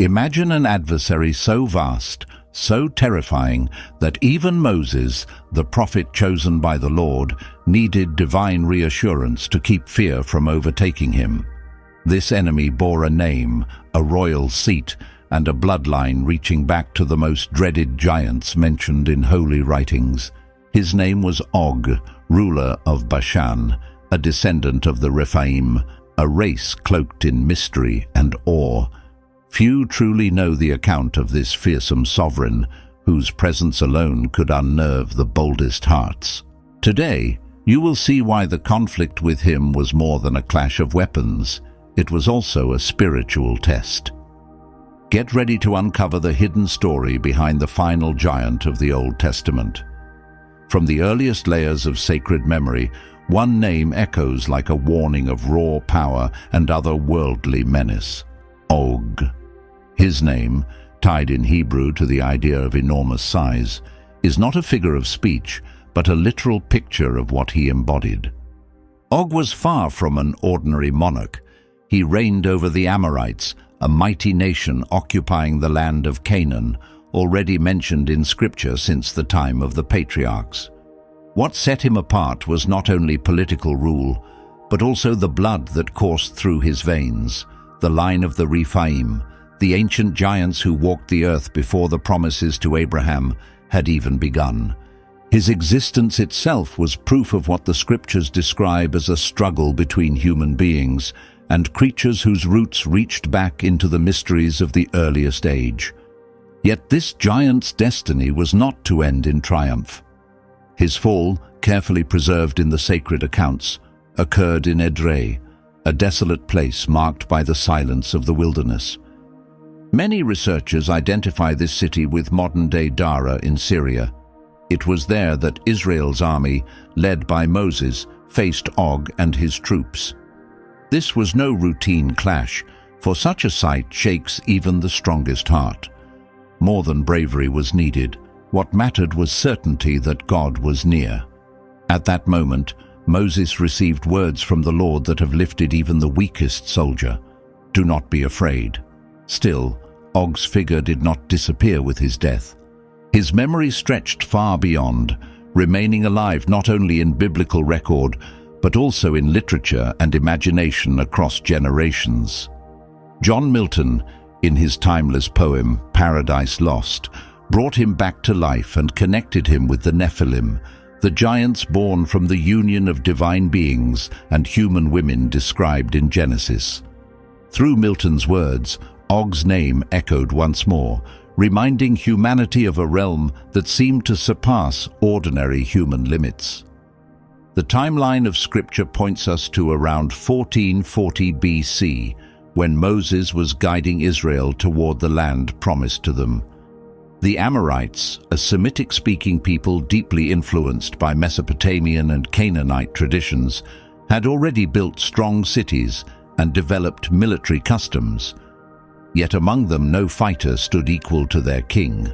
Imagine an adversary so vast, so terrifying, that even Moses, the prophet chosen by the Lord, needed divine reassurance to keep fear from overtaking him. This enemy bore a name, a royal seat, and a bloodline reaching back to the most dreaded giants mentioned in holy writings. His name was Og, ruler of Bashan, a descendant of the Rephaim, a race cloaked in mystery and awe. Few truly know the account of this fearsome sovereign, whose presence alone could unnerve the boldest hearts. Today, you will see why the conflict with him was more than a clash of weapons. It was also a spiritual test. Get ready to uncover the hidden story behind the final giant of the Old Testament. From the earliest layers of sacred memory, one name echoes like a warning of raw power and otherworldly menace: Og. His name, tied in Hebrew to the idea of enormous size, is not a figure of speech, but a literal picture of what he embodied. Og was far from an ordinary monarch. He reigned over the Amorites, a mighty nation occupying the land of Canaan, already mentioned in Scripture since the time of the patriarchs. What set him apart was not only political rule, but also the blood that coursed through his veins, the line of the Rephaim, the ancient giants who walked the earth before the promises to Abraham had even begun. His existence itself was proof of what the Scriptures describe as a struggle between human beings and creatures whose roots reached back into the mysteries of the earliest age. Yet this giant's destiny was not to end in triumph. His fall, carefully preserved in the sacred accounts, occurred in Edrei, a desolate place marked by the silence of the wilderness. Many researchers identify this city with modern-day Dara in Syria. It was there that Israel's army, led by Moses, faced Og and his troops. This was no routine clash, for such a sight shakes even the strongest heart. More than bravery was needed. What mattered was certainty that God was near. At that moment, Moses received words from the Lord that have lifted even the weakest soldier. Do not be afraid. Still, Og's figure did not disappear with his death. His memory stretched far beyond, remaining alive not only in biblical record, but also in literature and imagination across generations. John Milton, in his timeless poem Paradise Lost, brought him back to life and connected him with the Nephilim, the giants born from the union of divine beings and human women described in Genesis. Through Milton's words, Og's name echoed once more, reminding humanity of a realm that seemed to surpass ordinary human limits. The timeline of Scripture points us to around 1440 BC, when Moses was guiding Israel toward the land promised to them. The Amorites, a Semitic-speaking people deeply influenced by Mesopotamian and Canaanite traditions, had already built strong cities and developed military customs. Yet among them no fighter stood equal to their king.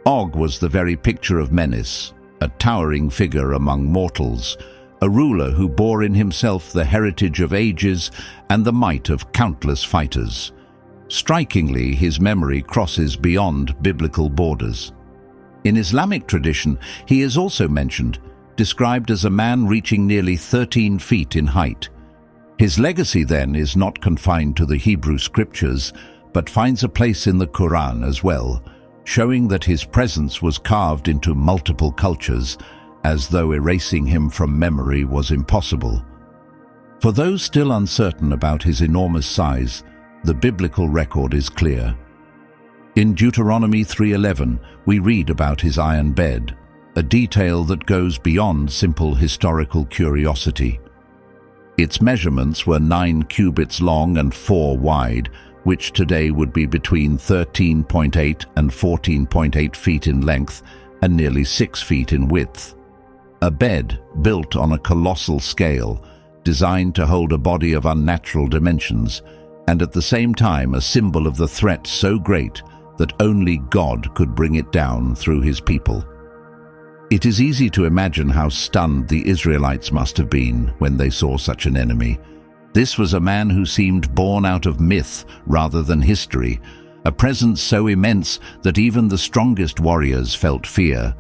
Og was the very picture of menace, a towering figure among mortals, a ruler who bore in himself the heritage of ages and the might of countless fighters. Strikingly, his memory crosses beyond biblical borders. In Islamic tradition, he is also mentioned, described as a man reaching nearly 13 feet in height. His legacy, then, is not confined to the Hebrew Scriptures, but finds a place in the Quran as well, showing that his presence was carved into multiple cultures, as though erasing him from memory was impossible. For those still uncertain about his enormous size, the biblical record is clear. In Deuteronomy 3:11, we read about his iron bed, a detail that goes beyond simple historical curiosity. Its measurements were 9 cubits long and 4 wide, which today would be between 13.8 and 14.8 feet in length and nearly 6 feet in width. A bed built on a colossal scale, designed to hold a body of unnatural dimensions, and at the same time a symbol of the threat so great that only God could bring it down through his people. It is easy to imagine how stunned the Israelites must have been when they saw such an enemy. This was a man who seemed born out of myth rather than history, a presence so immense that even the strongest warriors felt fear.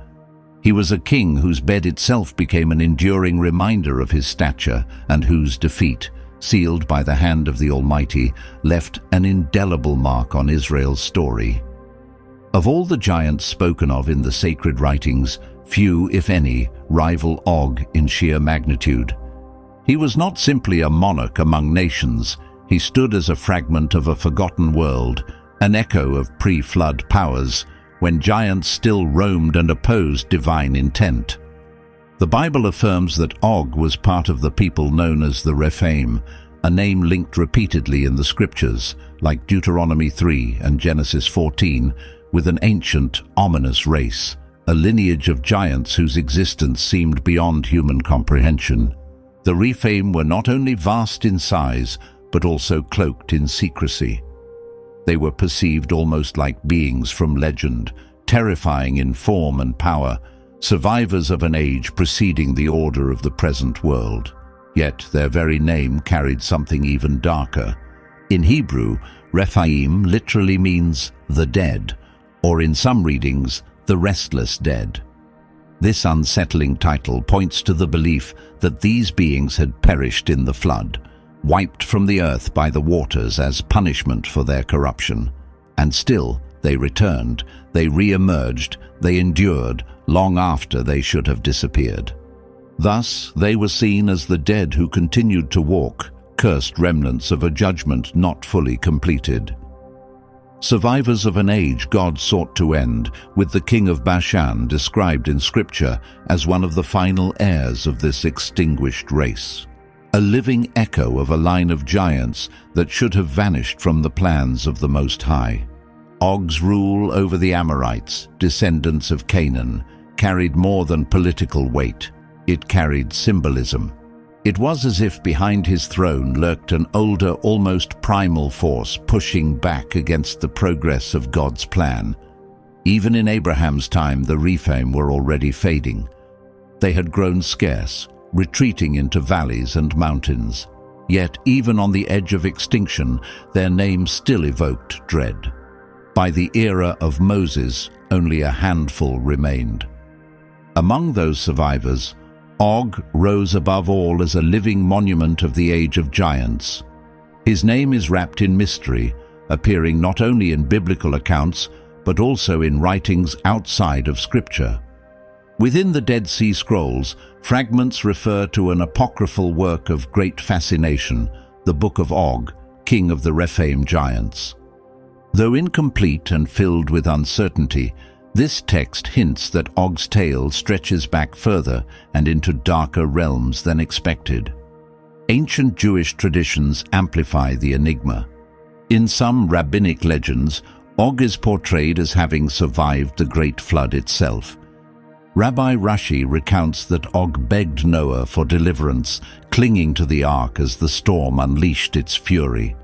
He was a king whose bed itself became an enduring reminder of his stature, and whose defeat, sealed by the hand of the Almighty, left an indelible mark on Israel's story. Of all the giants spoken of in the sacred writings, few, if any, rival Og in sheer magnitude. He was not simply a monarch among nations. He stood as a fragment of a forgotten world, an echo of pre-flood powers, when giants still roamed and opposed divine intent. The Bible affirms that Og was part of the people known as the Rephaim, a name linked repeatedly in the scriptures, like Deuteronomy 3 and Genesis 14, with an ancient, ominous race, a lineage of giants whose existence seemed beyond human comprehension. The Rephaim were not only vast in size, but also cloaked in secrecy. They were perceived almost like beings from legend, terrifying in form and power, survivors of an age preceding the order of the present world. Yet their very name carried something even darker. In Hebrew, Rephaim literally means the dead, or in some readings, the restless dead. This unsettling title points to the belief that these beings had perished in the flood, wiped from the earth by the waters as punishment for their corruption. And still, they returned, they re-emerged, they endured long after they should have disappeared. Thus, they were seen as the dead who continued to walk, cursed remnants of a judgment not fully completed. Survivors of an age God sought to end, with the King of Bashan described in Scripture as one of the final heirs of this extinguished race. A living echo of a line of giants that should have vanished from the plans of the Most High. Og's rule over the Amorites, descendants of Canaan, carried more than political weight. It carried symbolism. It was as if behind his throne lurked an older, almost primal force pushing back against the progress of God's plan. Even in Abraham's time, the Rephaim were already fading. They had grown scarce, retreating into valleys and mountains. Yet, even on the edge of extinction, their name still evoked dread. By the era of Moses, only a handful remained. Among those survivors, Og rose above all as a living monument of the age of giants. His name is wrapped in mystery, appearing not only in biblical accounts, but also in writings outside of Scripture. Within the Dead Sea Scrolls, fragments refer to an apocryphal work of great fascination, the Book of Og, king of the Rephaim giants. Though incomplete and filled with uncertainty, this text hints that Og's tale stretches back further and into darker realms than expected. Ancient Jewish traditions amplify the enigma. In some rabbinic legends, Og is portrayed as having survived the Great Flood itself. Rabbi Rashi recounts that Og begged Noah for deliverance, clinging to the ark as the storm unleashed its fury.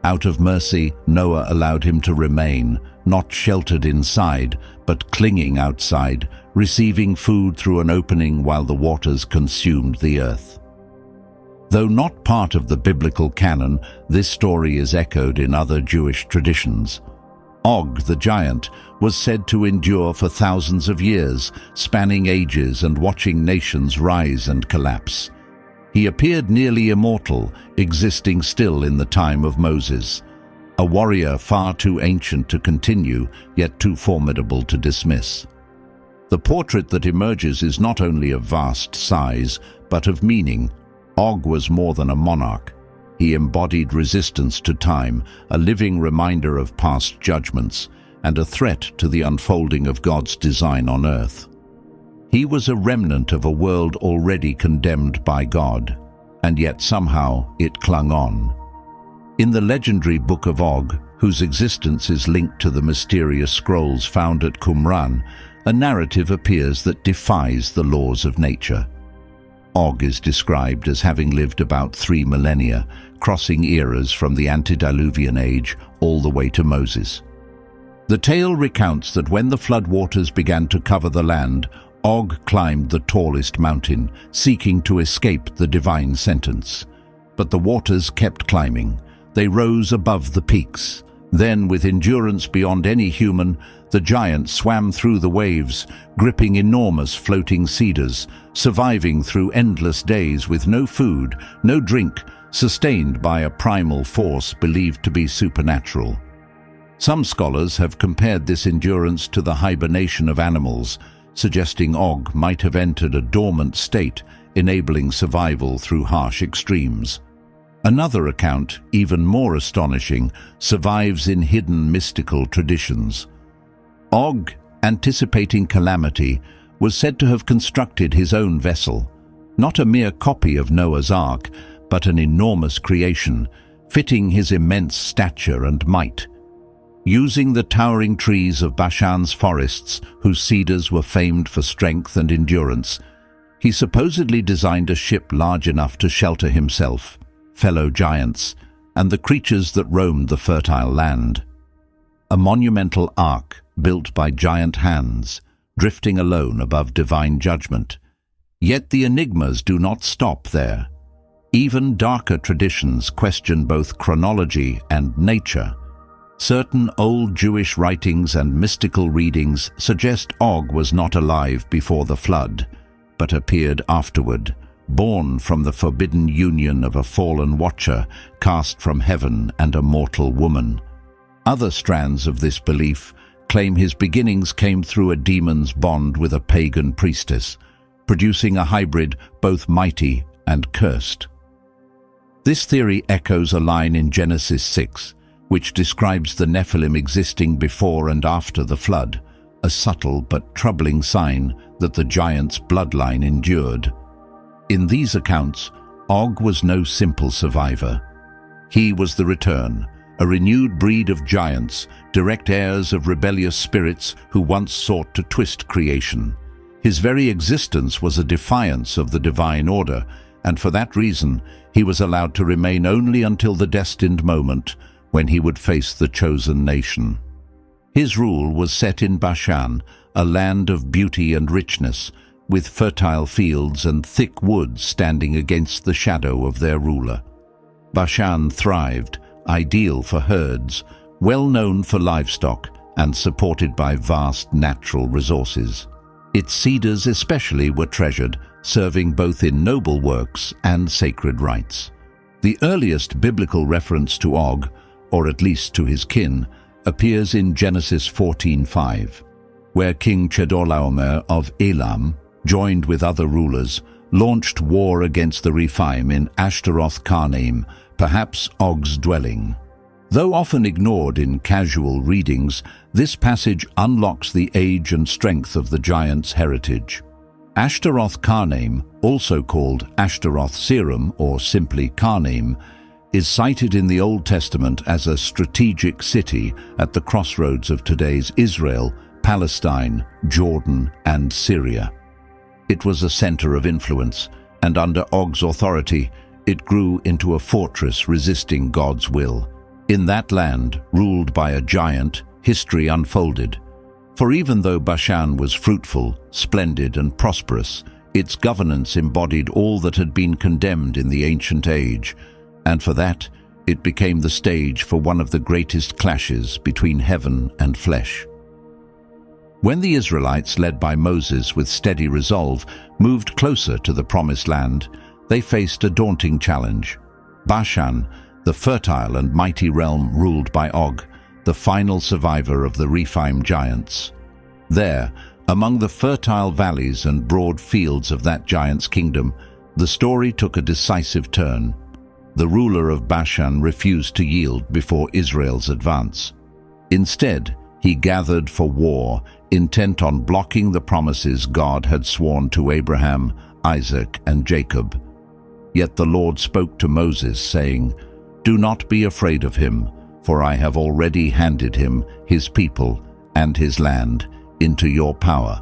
Out of mercy, Noah allowed him to remain, not sheltered inside, but clinging outside, receiving food through an opening while the waters consumed the earth. Though not part of the biblical canon, this story is echoed in other Jewish traditions. Og, the giant, was said to endure for thousands of years, spanning ages and watching nations rise and collapse. He appeared nearly immortal, existing still in the time of Moses. A warrior far too ancient to continue, yet too formidable to dismiss. The portrait that emerges is not only of vast size, but of meaning. Og was more than a monarch. He embodied resistance to time, a living reminder of past judgments, and a threat to the unfolding of God's design on earth. He was a remnant of a world already condemned by God, and yet somehow it clung on. In the legendary Book of Og, whose existence is linked to the mysterious scrolls found at Qumran, a narrative appears that defies the laws of nature. Og is described as having lived about 3 millennia, crossing eras from the antediluvian age all the way to Moses. The tale recounts that when the flood waters began to cover the land, Og climbed the tallest mountain, seeking to escape the divine sentence. But the waters kept climbing. They rose above the peaks. Then, with endurance beyond any human, the giant swam through the waves, gripping enormous floating cedars, surviving through endless days with no food, no drink, sustained by a primal force believed to be supernatural. Some scholars have compared this endurance to the hibernation of animals, suggesting Og might have entered a dormant state, enabling survival through harsh extremes. Another account, even more astonishing, survives in hidden mystical traditions. Og, anticipating calamity, was said to have constructed his own vessel, not a mere copy of Noah's Ark, but an enormous creation, fitting his immense stature and might. Using the towering trees of Bashan's forests, whose cedars were famed for strength and endurance, he supposedly designed a ship large enough to shelter himself, fellow giants, and the creatures that roamed the fertile land. A monumental ark built by giant hands, drifting alone above divine judgment. Yet the enigmas do not stop there. Even darker traditions question both chronology and nature. Certain old Jewish writings and mystical readings suggest Og was not alive before the flood, but appeared afterward, born from the forbidden union of a fallen watcher cast from heaven and a mortal woman. Other strands of this belief claim his beginnings came through a demon's bond with a pagan priestess, producing a hybrid both mighty and cursed. This theory echoes a line in Genesis 6, which describes the Nephilim existing before and after the flood, a subtle but troubling sign that the giant's bloodline endured. In these accounts, Og was no simple survivor. He was the return, a renewed breed of giants, direct heirs of rebellious spirits who once sought to twist creation. His very existence was a defiance of the divine order, and for that reason, he was allowed to remain only until the destined moment when he would face the chosen nation. His rule was set in Bashan, a land of beauty and richness, with fertile fields and thick woods standing against the shadow of their ruler. Bashan thrived, ideal for herds, well known for livestock, and supported by vast natural resources. Its cedars especially were treasured, serving both in noble works and sacred rites. The earliest biblical reference to Og, or at least to his kin, appears in Genesis 14:5, where King Chedorlaomer of Elam, joined with other rulers, launched war against the Rephaim in Ashtaroth Karnaim, perhaps Og's dwelling. Though often ignored in casual readings, this passage unlocks the age and strength of the giant's heritage. Ashtaroth Karnaim, also called Ashtaroth Serum or simply Karnaim, is cited in the Old Testament as a strategic city at the crossroads of today's Israel, Palestine, Jordan, and Syria. It was a center of influence, and under Og's authority, it grew into a fortress resisting God's will. In that land, ruled by a giant, history unfolded. For even though Bashan was fruitful, splendid, and prosperous, its governance embodied all that had been condemned in the ancient age, and for that, it became the stage for one of the greatest clashes between heaven and flesh. When the Israelites, led by Moses with steady resolve, moved closer to the Promised Land, they faced a daunting challenge. Bashan, the fertile and mighty realm ruled by Og, the final survivor of the Rephaim giants. There, among the fertile valleys and broad fields of that giant's kingdom, the story took a decisive turn. The ruler of Bashan refused to yield before Israel's advance. Instead, he gathered for war, intent on blocking the promises God had sworn to Abraham, Isaac, and Jacob. Yet the Lord spoke to Moses, saying, "Do not be afraid of him, for I have already handed him, his people, and his land into your power."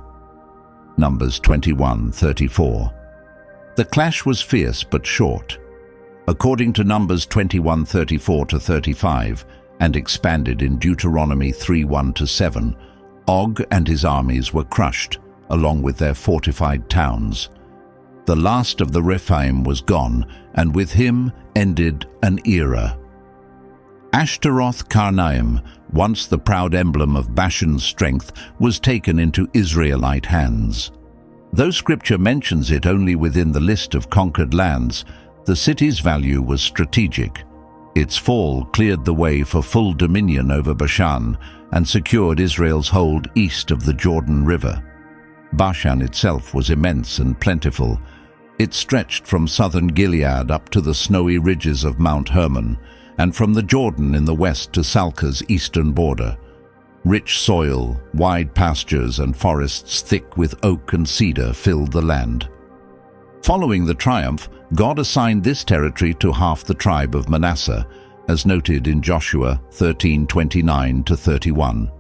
Numbers 21:34. The clash was fierce but short. According to Numbers 21:34-35, and expanded in Deuteronomy 3:1-7, Og and his armies were crushed, along with their fortified towns. The last of the Rephaim was gone, and with him ended an era. Ashtaroth-Karnaim, once the proud emblem of Bashan's strength, was taken into Israelite hands. Though scripture mentions it only within the list of conquered lands, the city's value was strategic. Its fall cleared the way for full dominion over Bashan and secured Israel's hold east of the Jordan River. Bashan itself was immense and plentiful. It stretched from southern Gilead up to the snowy ridges of Mount Hermon, and from the Jordan in the west to Salca's eastern border. Rich soil, wide pastures, and forests thick with oak and cedar filled the land. Following the triumph, God assigned this territory to half the tribe of Manasseh, as noted in Joshua 13:29-31.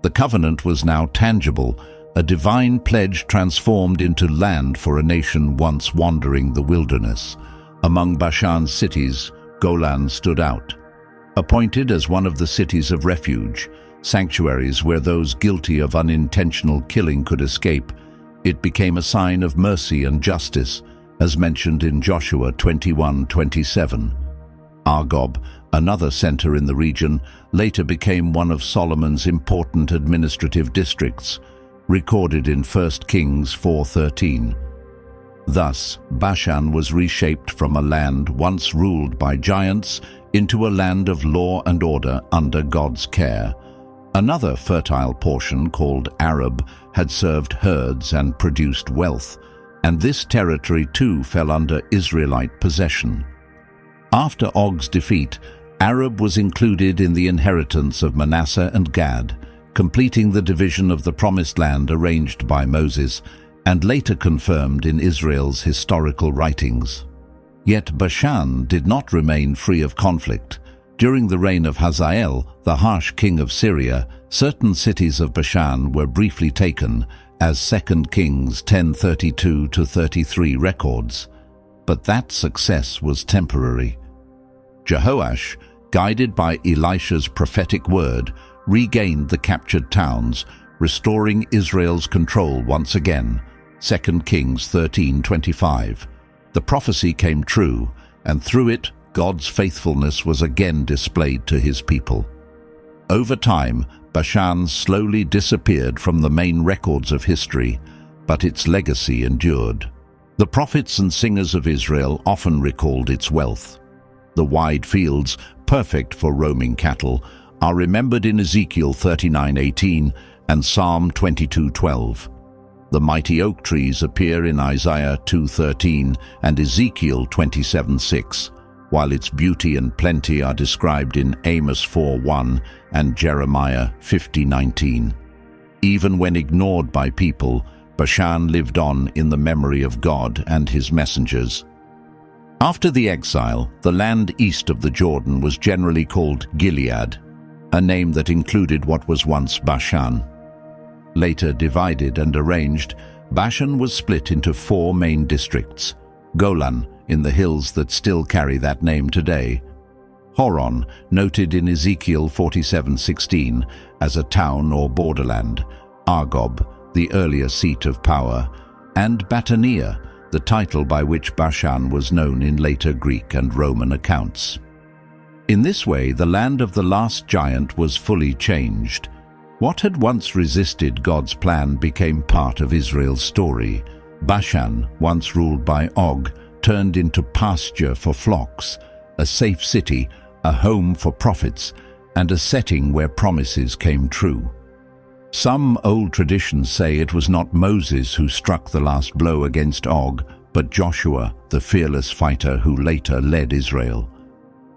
The covenant was now tangible, a divine pledge transformed into land for a nation once wandering the wilderness. Among Bashan's cities, Golan stood out. Appointed as one of the cities of refuge, sanctuaries where those guilty of unintentional killing could escape, it became a sign of mercy and justice, as mentioned in Joshua 21:27. Argob, another center in the region, later became one of Solomon's important administrative districts, recorded in 1 Kings 4:13. Thus, Bashan was reshaped from a land once ruled by giants into a land of law and order under God's care. Another fertile portion, called Arab, had served herds and produced wealth, and this territory too fell under Israelite possession. After Og's defeat, Arab was included in the inheritance of Manasseh and Gad, completing the division of the Promised Land arranged by Moses, and later confirmed in Israel's historical writings. Yet Bashan did not remain free of conflict. During the reign of Hazael, the harsh king of Syria, certain cities of Bashan were briefly taken, as 2 Kings 10:32-33 records. But that success was temporary. Jehoash, guided by Elisha's prophetic word, regained the captured towns, restoring Israel's control once again. 2 Kings 13:25. The prophecy came true, and through it, God's faithfulness was again displayed to his people. Over time, Bashan slowly disappeared from the main records of history, but its legacy endured. The prophets and singers of Israel often recalled its wealth. The wide fields, perfect for roaming cattle, are remembered in Ezekiel 39:18 and Psalm 22:12. The mighty oak trees appear in Isaiah 2:13 and Ezekiel 27:6, while its beauty and plenty are described in Amos 4:1 and Jeremiah 50:19. Even when ignored by people, Bashan lived on in the memory of God and his messengers. After the exile, the land east of the Jordan was generally called Gilead, a name that included what was once Bashan. Later divided and arranged, Bashan was split into 4 main districts: Golan, in the hills that still carry that name today; Horon, noted in Ezekiel 47:16 as a town or borderland; Argob, the earlier seat of power; and Batanea, the title by which Bashan was known in later Greek and Roman accounts. In this way, the land of the last giant was fully changed. What had once resisted God's plan became part of Israel's story. Bashan, once ruled by Og, turned into pasture for flocks, a safe city, a home for prophets, and a setting where promises came true. Some old traditions say it was not Moses who struck the last blow against Og, but Joshua, the fearless fighter who later led Israel.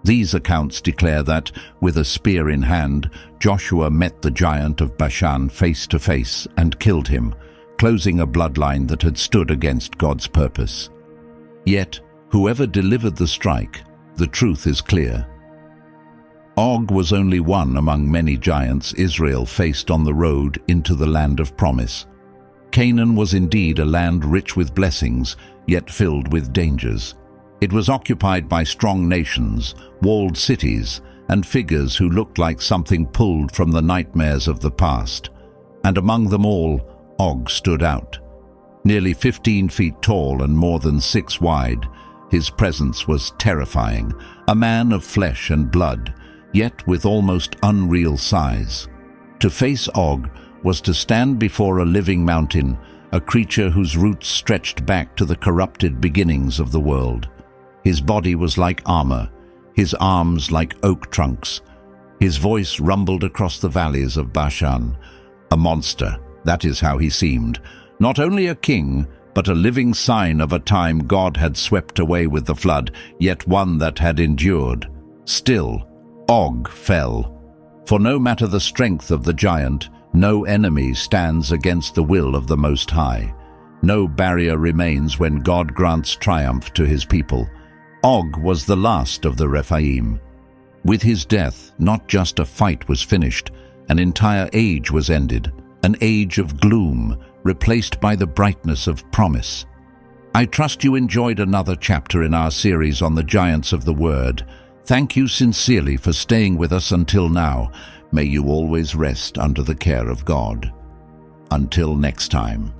These accounts declare that, with a spear in hand, Joshua met the giant of Bashan face to face and killed him, closing a bloodline that had stood against God's purpose. Yet, whoever delivered the strike, the truth is clear. Og was only one among many giants Israel faced on the road into the land of promise. Canaan was indeed a land rich with blessings, yet filled with dangers. It was occupied by strong nations, walled cities, and figures who looked like something pulled from the nightmares of the past. And among them all, Og stood out. Nearly 15 feet tall and more than 6 wide, his presence was terrifying, a man of flesh and blood, yet with almost unreal size. To face Og was to stand before a living mountain, a creature whose roots stretched back to the corrupted beginnings of the world. His body was like armor, his arms like oak trunks. His voice rumbled across the valleys of Bashan. A monster, that is how he seemed. Not only a king, but a living sign of a time God had swept away with the flood, yet one that had endured. Still, Og fell. For no matter the strength of the giant, no enemy stands against the will of the Most High. No barrier remains when God grants triumph to his people. Og was the last of the Rephaim. With his death, not just a fight was finished, an entire age was ended, an age of gloom, replaced by the brightness of promise. I trust you enjoyed another chapter in our series on the giants of the Word. Thank you sincerely for staying with us until now. May you always rest under the care of God. Until next time.